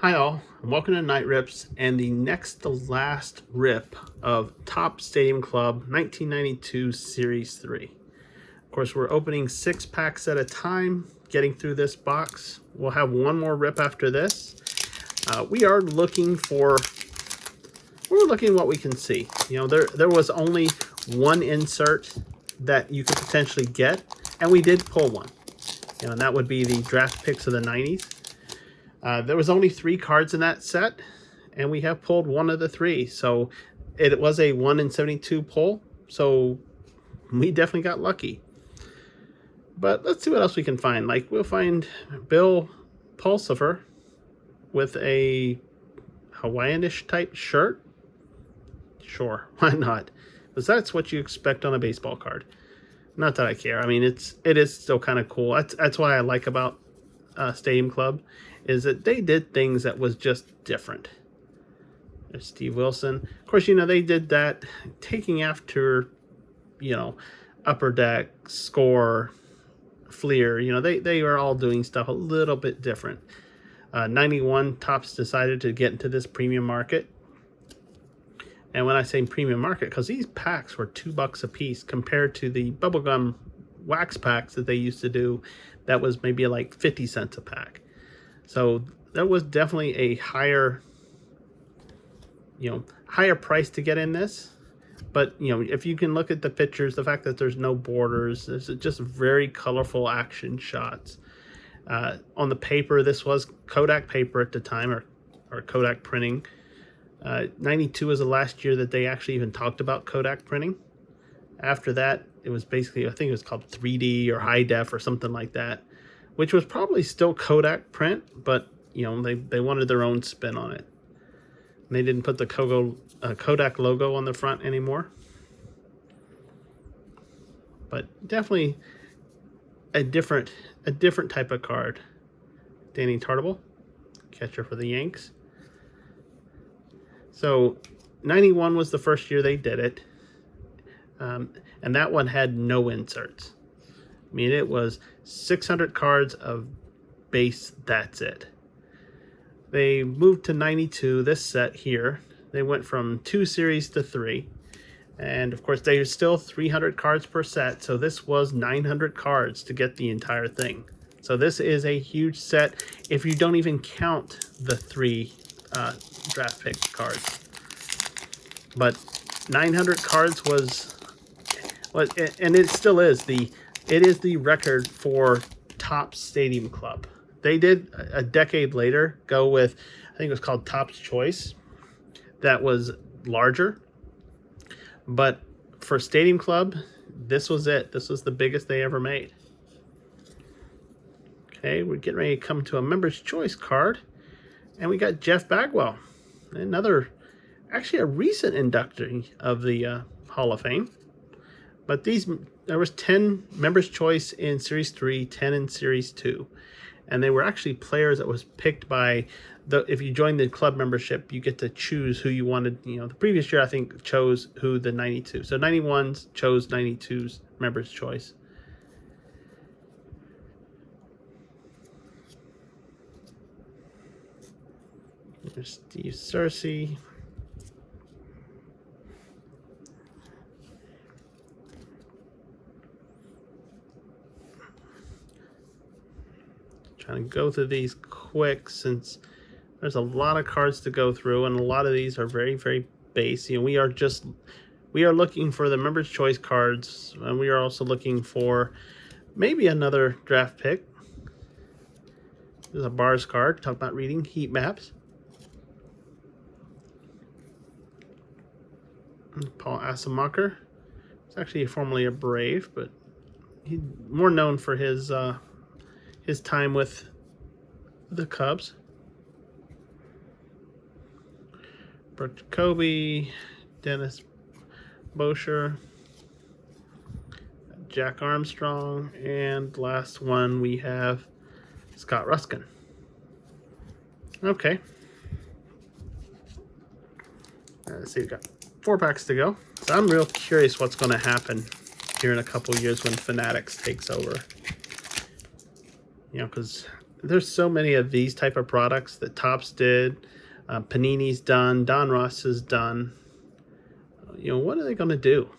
Hi all, and welcome to Night Rips and the next to last rip of Top Stadium Club 1992 Series 3. Of course, we're opening 6 packs at a time, getting through this box. We'll have one more rip after this. We're looking what we can see. You know, there was only one insert that you could potentially get, and we did pull one. You know, and that would be the draft picks of the 90s. There was only 3 cards in that set, and we have pulled one of the 3. So it was a 1 in 72 pull, so we definitely got lucky. But let's see what else we can find. Like, we'll find Bill Pulsifer with a Hawaiian-ish type shirt. Sure, why not? Because that's what you expect on a baseball card. Not that I care. I mean, it is still kind of cool. That's what I like about Stadium Club, is that they did things that was just different. There's Steve Wilson. Of course, you know, they did that taking after, you know, Upper Deck, Score, Fleer. You know, they were all doing stuff a little bit different. 91 Topps decided to get into this premium market. And when I say premium market, because these packs were $2 a piece compared to the bubblegum wax packs that they used to do, that was maybe like 50 cents a pack. So there was definitely a higher price to get in this. But, you know, if you can look at the pictures, the fact that there's no borders, there's just very colorful action shots. On the paper, this was Kodak paper at the time, or Kodak printing. 92 was the last year that they actually even talked about Kodak printing. After that, it was basically, I think it was called 3D or high def or something like that, which was probably still Kodak print, but, you know, they wanted their own spin on it. And they didn't put the Kodak logo on the front anymore. But definitely a different type of card. Danny Tartable, catcher for the Yanks. So 91 was the first year they did it. And that one had no inserts. I mean, it was 600 cards of base, that's it. They moved to 92, this set here. They went from 2 series to 3. And of course, they are still 300 cards per set, so this was 900 cards to get the entire thing. So this is a huge set if you don't even count the 3 draft pick cards. But 900 cards was, and it still is it is the record for Topps Stadium Club. They did a decade later go with, I think it was called Topps Choice, that was larger. But for Stadium Club, this was it. This was the biggest they ever made. Okay, we're getting ready to come to a Members' Choice card. And we got Jeff Bagwell, another, actually a recent inductee of the Hall of Fame. But there was 10 Members' Choice in Series 3, 10 in Series 2. And they were actually players that was picked by, if you join the club membership, you get to choose who you wanted. You know, the previous year, I think, chose who the 92. So 91s chose 92's Members' Choice. There's Steve Cersei. Trying to go through these quick since there's a lot of cards to go through, and a lot of these are very, very base. You know, we are looking for the Members' Choice cards, and we are also looking for maybe another draft pick. There's a Bars card, talk about reading heat maps. Paul Asemacher. He's actually formerly a Brave, but he's more known for his time with the Cubs. Brooke Jacoby, Dennis Bosher, Jack Armstrong, and last one we have Scott Ruskin. Okay. Let's see, we've got 4 packs to go. So I'm real curious what's going to happen here in a couple years when Fanatics takes over. You know, because there's so many of these type of products that Topps did, Panini's done, Don Ross has done. What are they going to do?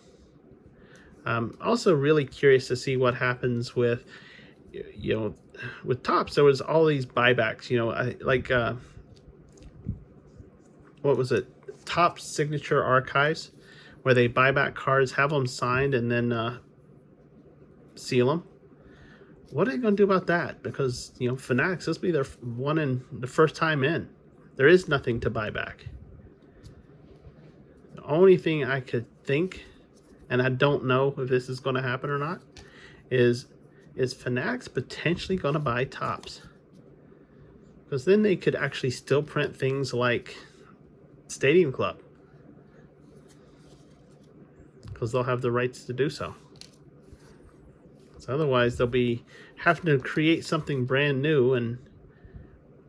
Also really curious to see what happens with, with Topps. There was all these buybacks, what was it? Topps Signature Archives, where they buy back cards, have them signed, and then seal them. What are they going to do about that? Because, Fanatics, this will be their the first time in. There is nothing to buy back. The only thing I could think, and I don't know if this is going to happen or not, is Fanatics potentially going to buy Topps? Because then they could actually still print things like Stadium Club, because they'll have the rights to do so. So otherwise they'll be having to create something brand new, and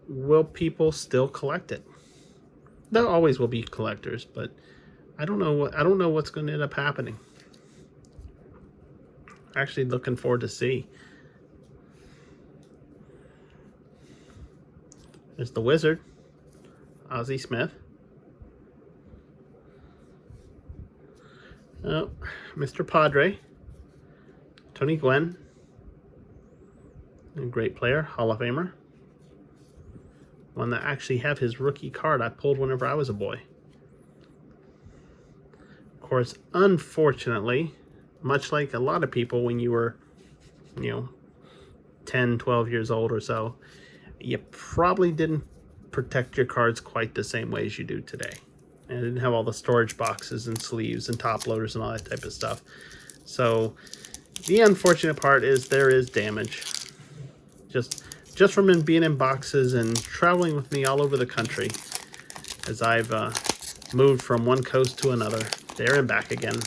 will people still collect it? There always will be collectors, but I don't know what's going to end up happening. Actually looking forward to see. There's the Wizard, Ozzie Smith. Oh, Mr. Padre, Tony Gwynn, a great player, Hall of Famer. One that actually have his rookie card I pulled whenever I was a boy. Of course, unfortunately, much like a lot of people when you were, 10, 12 years old or so, you probably didn't protect your cards quite the same way as you do today. And it didn't have all the storage boxes and sleeves and top loaders and all that type of stuff. So the unfortunate part is there is damage. Just from being in boxes and traveling with me all over the country as I've moved from one coast to another, there and back again.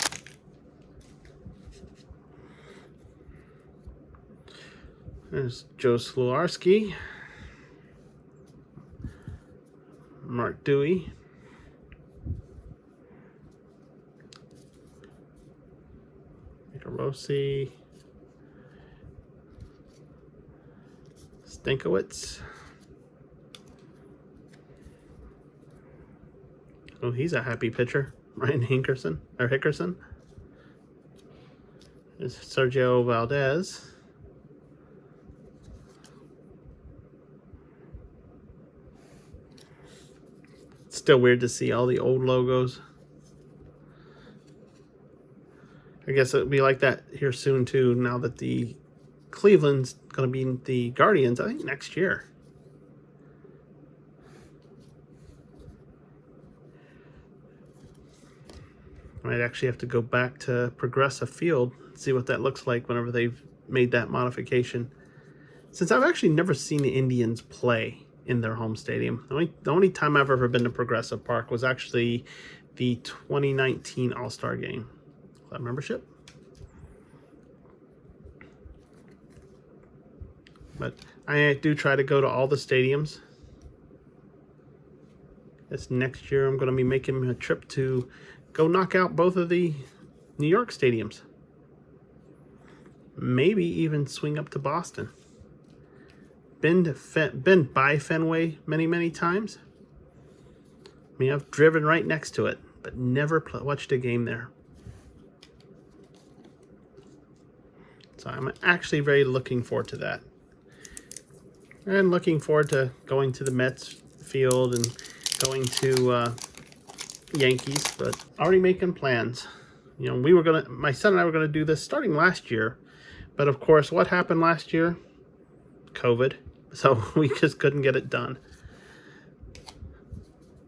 There's Joe Sluarski, Mark Dewey, Rossi, Stankiewicz. Oh, he's a happy pitcher. Ryan Hickerson. There's Sergio Valdez. It's still weird to see all the old logos. I guess it'll be like that here soon too, now that the Cleveland's going to be the Guardians, I think, next year. I might actually have to go back to Progressive Field, see what that looks like whenever they've made that modification. Since I've actually never seen the Indians play in their home stadium. The only time I've ever been to Progressive Park was actually the 2019 All-Star Game. Club membership. But I do try to go to all the stadiums. This next year I'm going to be making a trip to go knock out both of the New York stadiums. Maybe even swing up to Boston. Been by Fenway many times. I mean, I've driven right next to it, but never watched a game there. So I'm actually very looking forward to that. And looking forward to going to the Mets field and going to Yankees, but already making plans. My son and I were gonna do this starting last year, but of course, what happened last year? COVID. So we just couldn't get it done.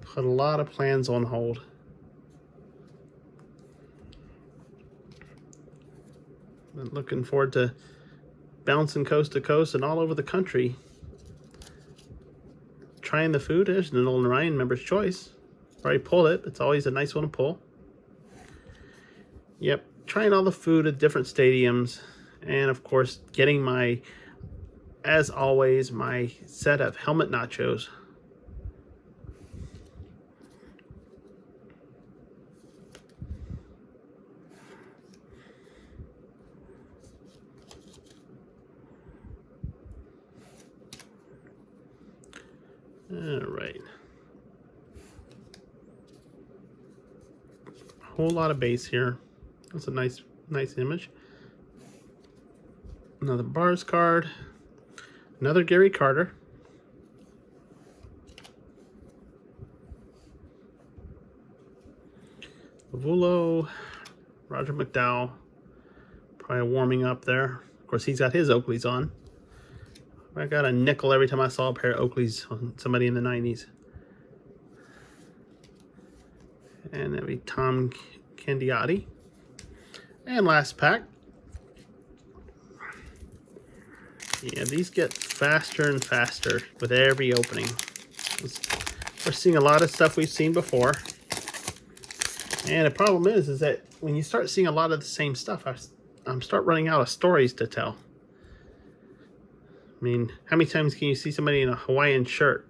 Put a lot of plans on hold. I'm looking forward to bouncing coast to coast and all over the country. Trying the food. There's an old Ryan Member's Choice. Already pulled it. It's always a nice one to pull. Yep. Trying all the food at different stadiums. And of course, getting as always, my set of helmet nachos. All right. Whole lot of base here. That's a nice image. Another Bars card. Another Gary Carter. Vulo, Roger McDowell, probably warming up there. Of course, he's got his Oakleys on. I got a nickel every time I saw a pair of Oakleys on somebody in the 90s. And that'd be Tom Candiotti. And last pack. Yeah, these get faster and faster with every opening. We're seeing a lot of stuff we've seen before. And the problem is that when you start seeing a lot of the same stuff, I'm start running out of stories to tell. I mean, how many times can you see somebody in a Hawaiian shirt?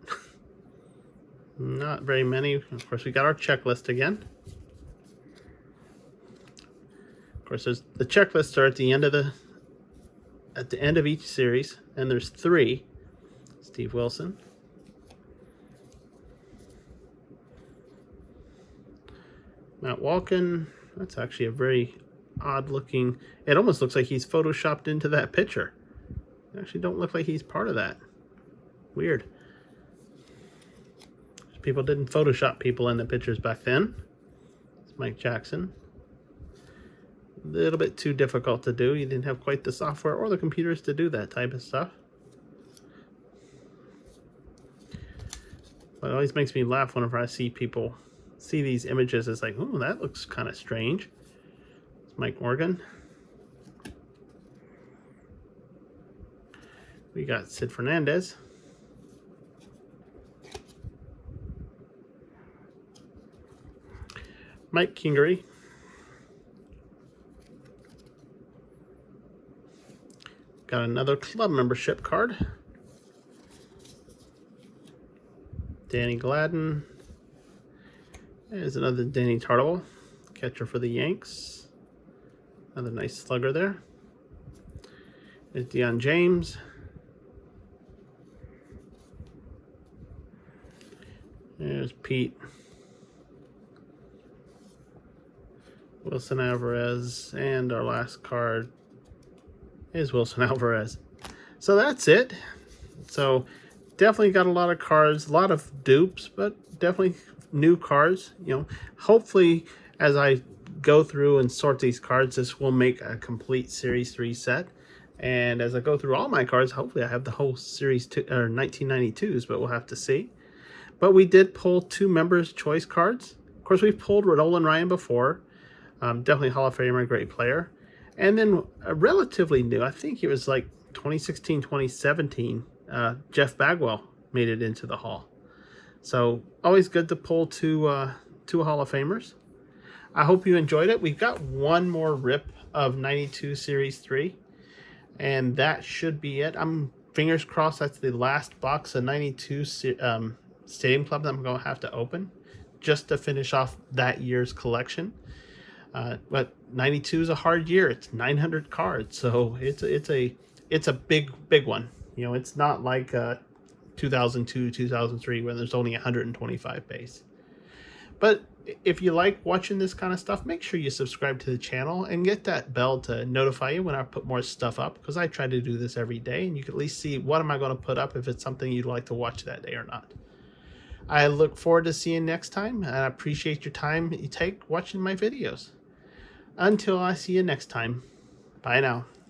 Not very many. Of course, we got our checklist again. Of course, there's the checklists are at the end of each series, and there's 3. Steve Wilson. Matt Walken, that's actually a very odd looking, it almost looks like he's photoshopped into that picture. It actually don't look like he's part of that. Weird. People didn't Photoshop people in the pictures back then. It's Mike Jackson. A little bit too difficult to do. You didn't have quite the software or the computers to do that type of stuff. But it always makes me laugh whenever I see people see these images. It's like, oh, that looks kind of strange. It's Mike Morgan. We got Sid Fernandez. Mike Kingery. Got another club membership card. Danny Gladden. There's another Danny Tartagle, catcher for the Yanks. Another nice slugger there. There's Deion James. There's Pete. Wilson Alvarez. And our last card is Wilson Alvarez. So that's it. So definitely got a lot of cards, a lot of dupes, but definitely new cards. You know, hopefully as I go through and sort these cards, this will make a complete Series 3 set. And as I go through all my cards, hopefully I have the whole Series 2 or 1992s, but we'll have to see. But we did pull 2 Members' Choice cards. Of course, we've pulled Nolan Ryan before. Definitely Hall of Famer, great player. And then relatively new, I think it was like 2016, 2017, Jeff Bagwell made it into the Hall. So always good to pull two Hall of Famers. I hope you enjoyed it. We've got one more rip of 92 Series 3, and that should be it. I'm fingers crossed that's the last box of 92 Stadium Club that I'm going to have to open just to finish off that year's collection. But 92 is a hard year. It's 900 cards, so it's a big one. You know, it's not like 2002, 2003 when there's only 125 base. But if you like watching this kind of stuff, make sure you subscribe to the channel and get that bell to notify you when I put more stuff up, because I try to do this every day, and you can at least see what am I going to put up if it's something you'd like to watch that day or not. I look forward to seeing you next time, and I appreciate your time you take watching my videos. Until I see you next time, bye now.